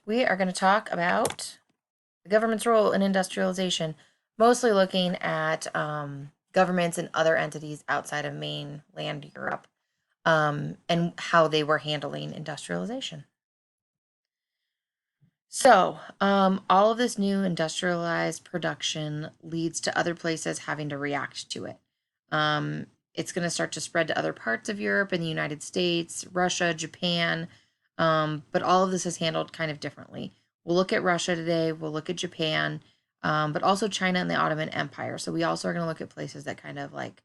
we are going to talk about the government's role in industrialization, mostly looking at governments and other entities outside of mainland Europe, and how they were handling industrialization. So, all of this new industrialized production leads to other places having to react to it. It's going to start to spread to other parts of Europe and the United States, Russia, Japan, but all of this is handled kind of differently. We'll look at Russia today, we'll look at Japan, but also China and the Ottoman Empire. So, we also are going to look at places that kind of like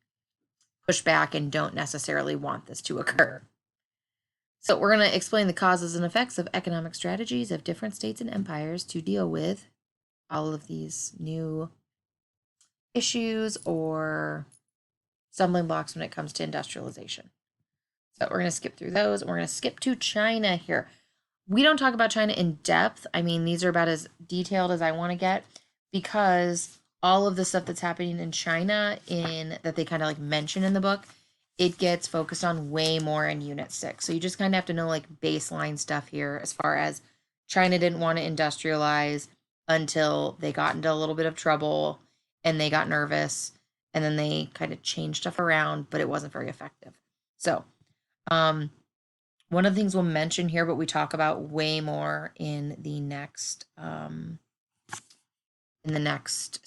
push back and don't necessarily want this to occur. So, we're going to explain the causes and effects of economic strategies of different states and empires to deal with all of these new issues or stumbling blocks when it comes to industrialization. So, we're going to skip through those. We're going to skip to China here. We don't talk about China in depth. I mean, these are about as detailed as I want to get because all of the stuff that's happening in China in that they kind of like mention in the book, it gets focused on way more in unit 6. So you just kind of have to know like baseline stuff here as far as China didn't want to industrialize until they got into a little bit of trouble and they got nervous and then they kind of changed stuff around, but it wasn't very effective. So, um one of the things we'll mention here, but we talk about way more in the next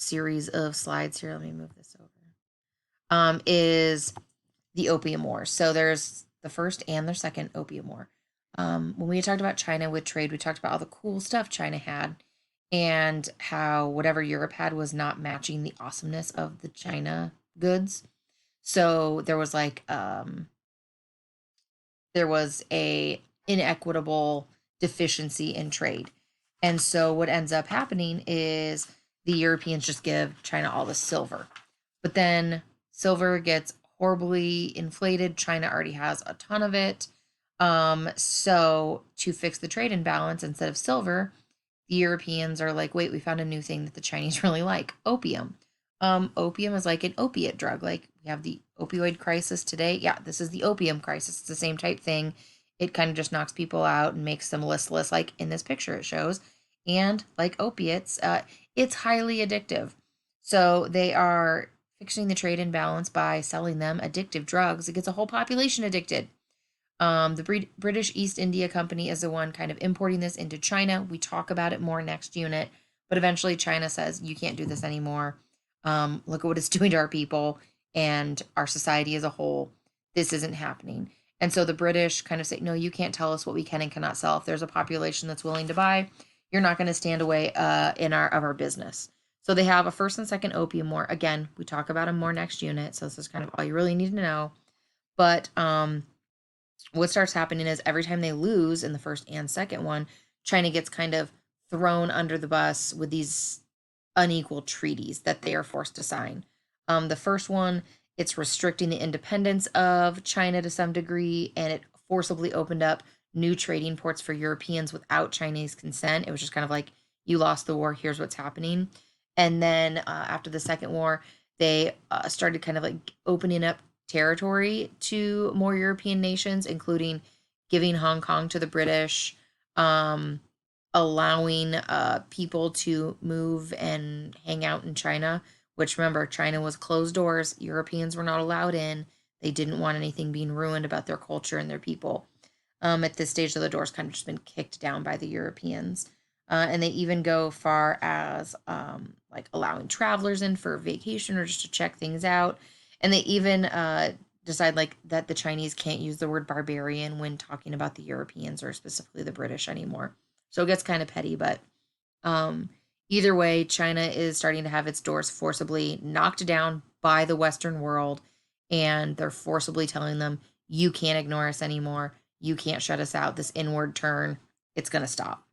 series of slides here. Let me move this over. Is the Opium War. So there's the first and the second Opium War. When we talked about China with trade, we talked about all the cool stuff China had and how whatever Europe had was not matching the awesomeness of the China goods. So there was a inequitable deficiency in trade. And so what ends up happening is the Europeans just give China all the silver. But then silver gets horribly inflated. China already has a ton of it. So to fix the trade imbalance, instead of silver, the Europeans are like, wait, we found a new thing that the Chinese really like, opium. Opium is like an opiate drug. Like we have the opioid crisis today. Yeah, this is the opium crisis. It's the same type thing. It kind of just knocks people out and makes them listless, like in this picture it shows. And like opiates, it's highly addictive. So they are fixing the trade imbalance by selling them addictive drugs. It gets a whole population addicted. The British East India Company is the one kind of importing this into China. We talk about it more next unit, but eventually China says, you can't do this anymore. Look at what it's doing to our people and our society as a whole. This isn't happening. And so the British kind of say, no, you can't tell us what we can and cannot sell. If there's a population that's willing to buy, you're not going to stand away in our business. So they have a first and second opium war. Again, we talk about them more next unit. So this is kind of all you really need to know. But what starts happening is every time they lose in the first and second one, China gets kind of thrown under the bus with these unequal treaties that they are forced to sign. The first one, it's restricting the independence of China to some degree, and it forcibly opened up new trading ports for Europeans without Chinese consent. It was just kind of like, you lost the war, here's what's happening. And then after the second war, they started kind of like opening up territory to more European nations, including giving Hong Kong to the British, allowing people to move and hang out in China, which remember, China was closed doors. Europeans were not allowed in. They didn't want anything being ruined about their culture and their people. At this stage of the doors kind of just been kicked down by the Europeans. And they even go far as like allowing travelers in for vacation or just to check things out. And they even decide like that the Chinese can't use the word barbarian when talking about the Europeans or specifically the British anymore. So it gets kind of petty, but um, either way, China is starting to have its doors forcibly knocked down by the Western world, and they're forcibly telling them, you can't ignore us anymore. You can't shut us out. This inward turn, it's going to stop.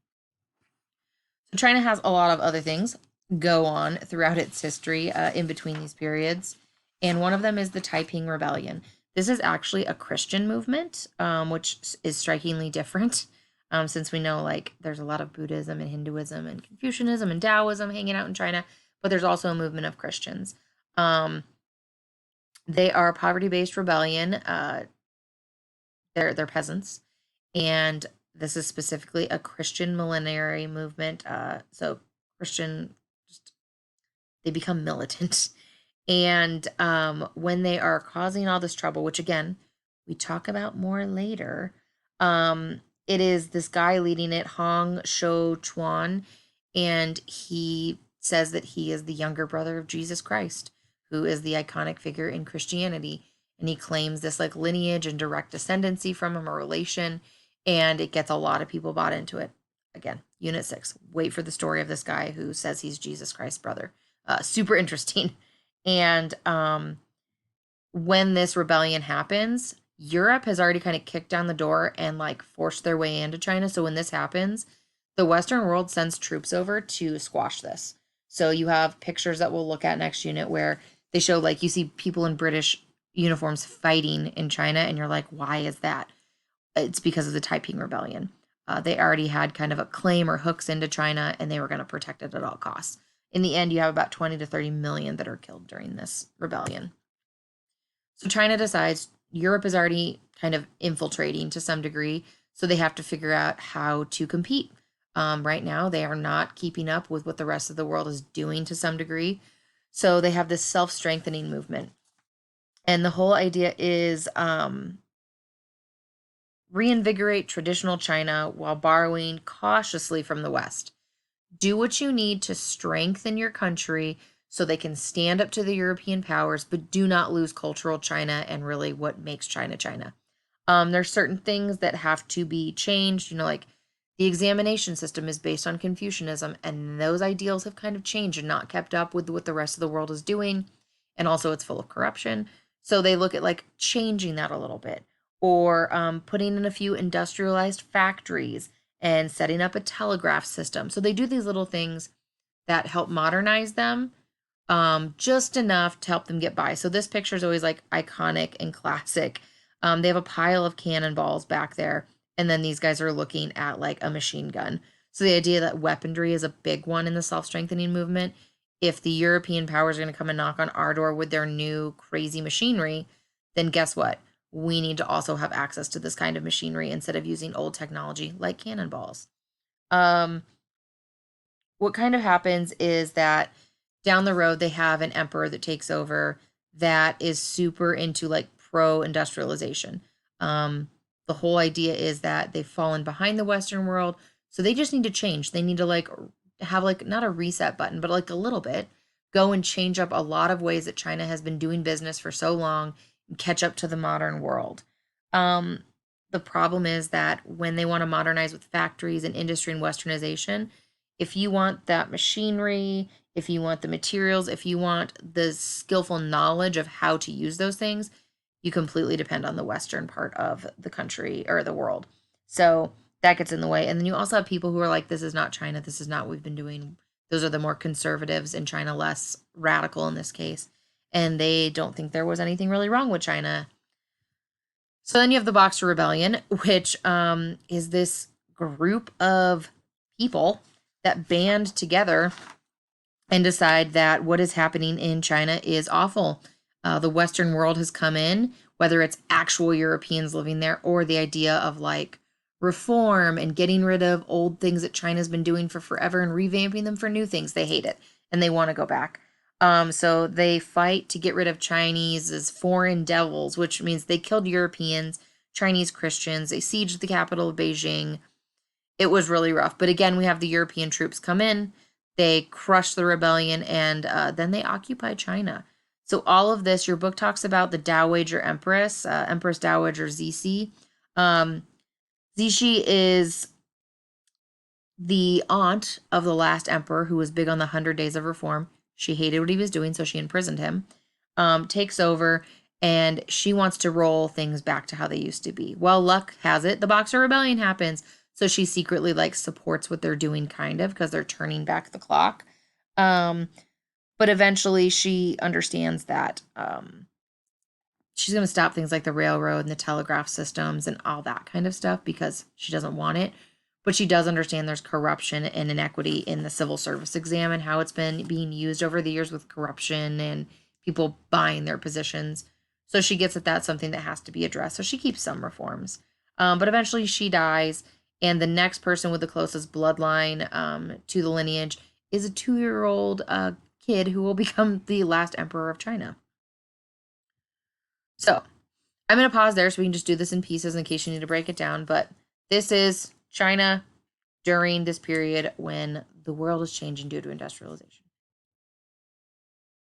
So China has a lot of other things go on throughout its history in between these periods. And one of them is the Taiping Rebellion. This is actually a Christian movement, which is strikingly different since we know like there's a lot of Buddhism and Hinduism and Confucianism and Taoism hanging out in China, but there's also a movement of Christians. Um, they are a poverty-based rebellion. They're peasants, and This is specifically a Christian millenary movement. So Christian, just they become militant. And when they are causing all this trouble, which again, we talk about more later, it is this guy leading it, Hong Shou Chuan, and he says that he is the younger brother of Jesus Christ, who is the iconic figure in Christianity. And he claims this like lineage and direct descendancy from him, a relation, and it gets a lot of people bought into it. Again, Unit 6. Wait for the story of this guy who says he's Jesus Christ's brother. Super interesting. And when this rebellion happens, Europe has already kind of kicked down the door and like forced their way into China. So when this happens, the Western world sends troops over to squash this. So you have pictures that we'll look at next unit where they show like you see people in British uniforms fighting in China, and you're like, why is that? It's because of the Taiping Rebellion. They already had kind of a claim or hooks into China, and they were going to protect it at all costs. In the end, you have about 20 to 30 million that are killed during this rebellion. So China decides Europe is already kind of infiltrating to some degree, so they have to figure out how to compete. Right now, they are not keeping up with what the rest of the world is doing to some degree. So they have this self-strengthening movement. And the whole idea is reinvigorate traditional China while borrowing cautiously from the West. Do what you need to strengthen your country so they can stand up to the European powers, but do not lose cultural China and really what makes China China. There's certain things that have to be changed, like the examination system is based on Confucianism, and those ideals have kind of changed and not kept up with what the rest of the world is doing. And also it's full of corruption. So they look at like changing that a little bit, or putting in a few industrialized factories and setting up a telegraph system. So they do these little things that help modernize them, just enough to help them get by. So this picture is always like iconic and classic. They have a pile of cannonballs back there, and then these guys are looking at like a machine gun. So the idea that weaponry is a big one in the self-strengthening movement. If the European powers are going to come and knock on our door with their new crazy machinery, then guess what? We need to also have access to this kind of machinery instead of using old technology like cannonballs. What kind of happens is that down the road, they have an emperor that takes over that is super into like pro industrialization. The whole idea is that they've fallen behind the Western world. So they just need to change. They need to like have like not a reset button, but like a little bit go and change up a lot of ways that China has been doing business for so long and catch up to the modern world. The problem is that when they want to modernize with factories and industry and westernization, if you want that machinery, if you want the materials, if you want the skillful knowledge of how to use those things, you completely depend on the Western part of the country or the world. So that gets in the way. And then you also have people who are like, this is not China. This is not what we've been doing. Those are the more conservatives in China, less radical in this case. And they don't think there was anything really wrong with China. So then you have the Boxer Rebellion, which is this group of people that band together and decide that what is happening in China is awful. The Western world has come in, whether it's actual Europeans living there or the idea of like reform and getting rid of old things that China's been doing for forever and revamping them for new things. They hate it and they want to go back. So they fight to get rid of Chinese as foreign devils, which means they killed Europeans, Chinese Christians. They sieged the capital of Beijing. It was really rough. But again, we have the European troops come in. They crush the rebellion, and then they occupy China. So all of this, your book talks about the Dowager Empress, Empress Dowager Cixi. Cixi is the aunt of the last emperor who was big on the 100 Days of Reform. She hated what he was doing, so she imprisoned him. Takes over, and she wants to roll things back to how they used to be. Well, luck has it, the Boxer Rebellion happens. So she secretly like supports what they're doing kind of because they're turning back the clock. But eventually she understands that she's going to stop things like the railroad and the telegraph systems and all that kind of stuff because she doesn't want it. But she does understand there's corruption and inequity in the civil service exam and how it's been being used over the years with corruption and people buying their positions. So she gets that that's something that has to be addressed. So she keeps some reforms. But eventually she dies. And the next person with the closest bloodline to the lineage is a 2-year-old kid who will become the last emperor of China. So I'm going to pause there so we can just do this in pieces in case you need to break it down. But this is China during this period when the world is changing due to industrialization.